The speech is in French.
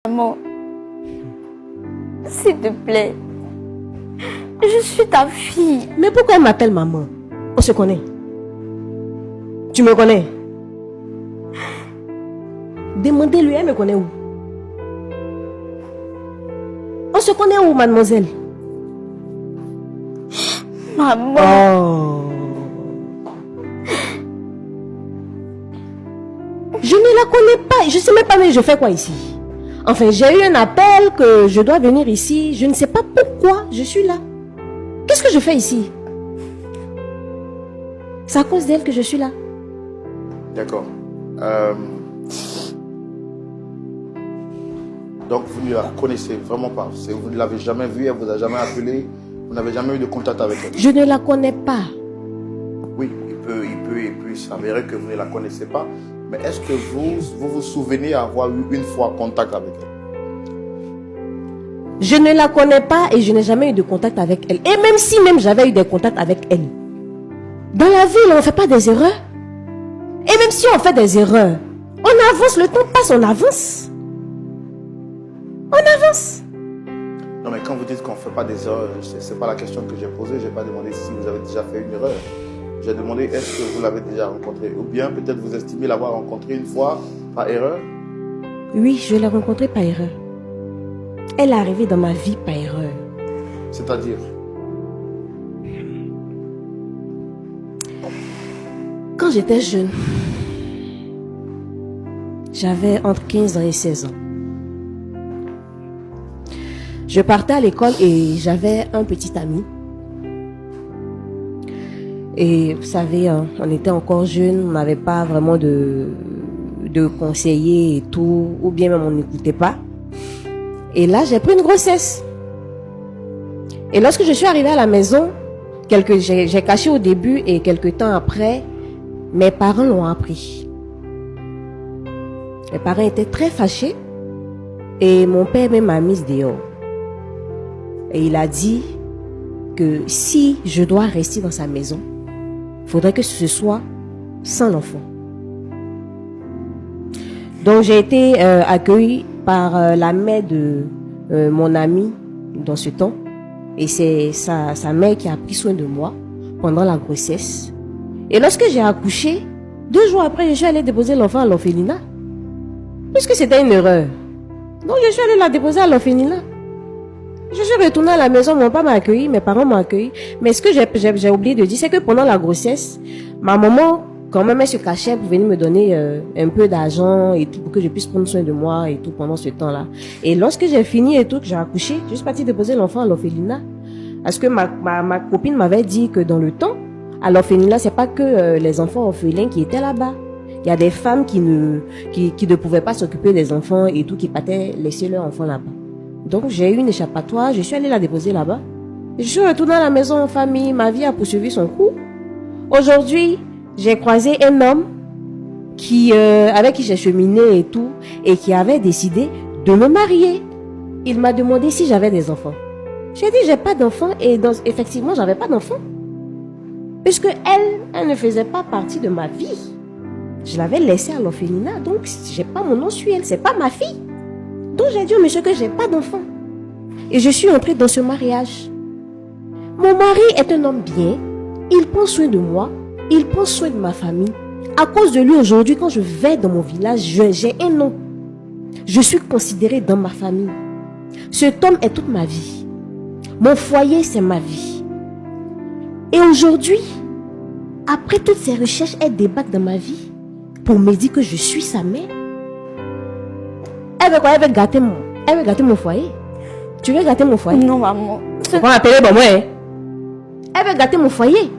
Maman, s'il te plaît, je suis ta fille. Mais pourquoi elle m'appelle maman? On se connaît. Tu me connais? Demandez-lui, elle me connaît où? On se connaît où, mademoiselle? Maman. Oh. Je ne la connais pas. Je ne sais même pas mais je fais quoi ici. Enfin, j'ai eu un appel que je dois venir ici. Je ne sais pas pourquoi je suis là. Qu'est-ce que je fais ici? C'est à cause d'elle que je suis là. D'accord. Donc, vous ne la connaissez vraiment pas. Vous ne l'avez jamais vue, elle ne vous a jamais appelé. Vous n'avez jamais eu de contact avec elle. Je ne la connais pas. Oui, il peut s'avérer que vous ne la connaissez pas. Mais est-ce que vous souvenez avoir eu une fois contact avec elle? Je ne la connais pas et je n'ai jamais eu de contact avec elle. Et même si j'avais eu des contacts avec elle, dans la vie, on ne fait pas des erreurs. Et même si on fait des erreurs, on avance, le temps passe, on avance. On avance. Non, mais quand vous dites qu'on ne fait pas des erreurs, ce n'est pas la question que j'ai posée. Je n'ai pas demandé si vous avez déjà fait une erreur. J'ai demandé est-ce que vous l'avez déjà rencontrée? Ou bien peut-être vous estimez l'avoir rencontrée une fois par erreur? Oui, je l'ai rencontrée par erreur. Elle est arrivée dans ma vie par erreur. C'est-à-dire? Quand j'étais jeune, j'avais entre 15 ans et 16 ans. Je partais à l'école et j'avais un petit ami. Et vous savez, on était encore jeunes, on n'avait pas vraiment de conseillers et tout, ou bien même on n'écoutait pas. Et là, j'ai pris une grossesse. Et lorsque je suis arrivée à la maison, j'ai caché au début et quelques temps après, mes parents l'ont appris. Mes parents étaient très fâchés et mon père même m'a mise dehors. Et il a dit que si je dois rester dans sa maison, il faudrait que ce soit sans l'enfant. Donc j'ai été accueillie par la mère de mon ami dans ce temps. Et c'est sa mère qui a pris soin de moi pendant la grossesse. Et lorsque j'ai accouché, 2 jours après, je suis allée déposer l'enfant à l'orphelinat. Puisque c'était une erreur. Donc je suis allée la déposer à l'orphelinat. Je suis retournée à la maison, mon père m'a accueilli, mes parents m'ont accueilli. Mais ce que j'ai oublié de dire, c'est que pendant la grossesse, ma maman, quand même, elle se cachait pour venir me donner un peu d'argent et tout, pour que je puisse prendre soin de moi et tout pendant ce temps-là. Et lorsque j'ai fini et tout, que j'ai accouché, je suis partie déposer l'enfant à l'orphelinat. Parce que ma copine m'avait dit que dans le temps, à l'orphelinat, c'est pas que les enfants orphelins qui étaient là-bas. Il y a des femmes qui ne pouvaient pas s'occuper des enfants et tout, qui partaient laisser leurs enfants là-bas. Donc, j'ai eu une échappatoire, je suis allée la déposer là-bas. Je suis retournée à la maison en famille, ma vie a poursuivi son cours. Aujourd'hui, j'ai croisé un homme avec qui j'ai cheminé et tout, et qui avait décidé de me marier. Il m'a demandé si j'avais des enfants. J'ai dit, j'ai pas d'enfants, et effectivement, j'avais pas d'enfants. Puisque elle ne faisait pas partie de ma vie. Je l'avais laissée à l'orphelinat, donc j'ai pas mon nom sur elle, c'est pas ma fille. Donc j'ai dit au monsieur que j'ai pas d'enfant. Et je suis entrée dans ce mariage. Mon mari est un homme bien, il prend soin de moi, il prend soin de ma famille. À cause de lui aujourd'hui, quand je vais dans mon village, j'ai un nom. Je suis considérée dans ma famille. Cet homme est toute ma vie. Mon foyer, c'est ma vie. Et aujourd'hui, après toutes ces recherches, elle débarque dans ma vie pour me dire que je suis sa mère. Elle veut quoi? Elle veut gâter mon foyer. Tu veux gâter mon foyer? Non, maman. On va appeler bon moi. Elle veut gâter mon foyer.